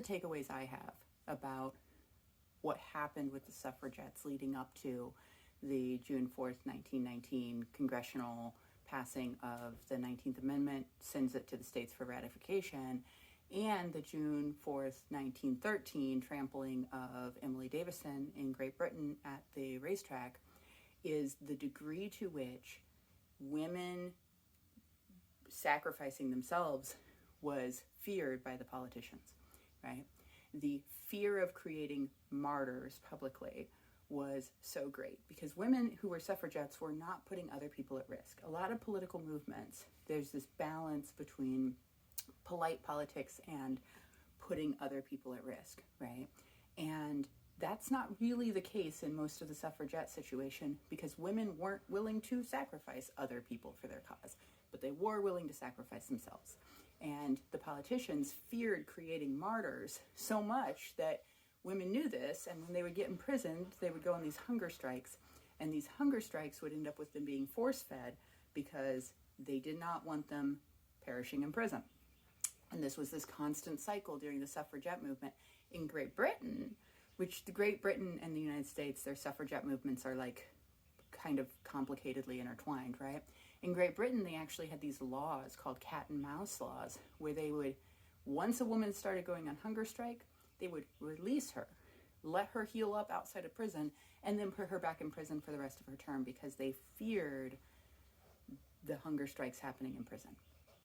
takeaways I have about what happened with the suffragettes leading up to the June 4th, 1919 congressional passing of the 19th Amendment, sends it to the states for ratification, and the June 4th, 1913 trampling of Emily Davison in Great Britain at the racetrack, is the degree to which women sacrificing themselves was feared by the politicians, right? The fear of creating martyrs publicly was so great because women who were suffragettes were not putting other people at risk. A lot of political movements, there's this balance between polite politics and putting other people at risk, right? And that's not really the case in most of the suffragette situation because women weren't willing to sacrifice other people for their cause, but they were willing to sacrifice themselves. And the politicians feared creating martyrs so much that women knew this, and when they would get imprisoned, they would go on these hunger strikes, and these hunger strikes would end up with them being force-fed because they did not want them perishing in prison. And this was this constant cycle during the suffragette movement. In Great Britain, which the Great Britain and the United States, their suffragette movements are like kind of complicatedly intertwined, right? In Great Britain, they actually had these laws called cat and mouse laws, where they would, once a woman started going on hunger strike, they would release her, let her heal up outside of prison, and then put her back in prison for the rest of her term because they feared the hunger strikes happening in prison.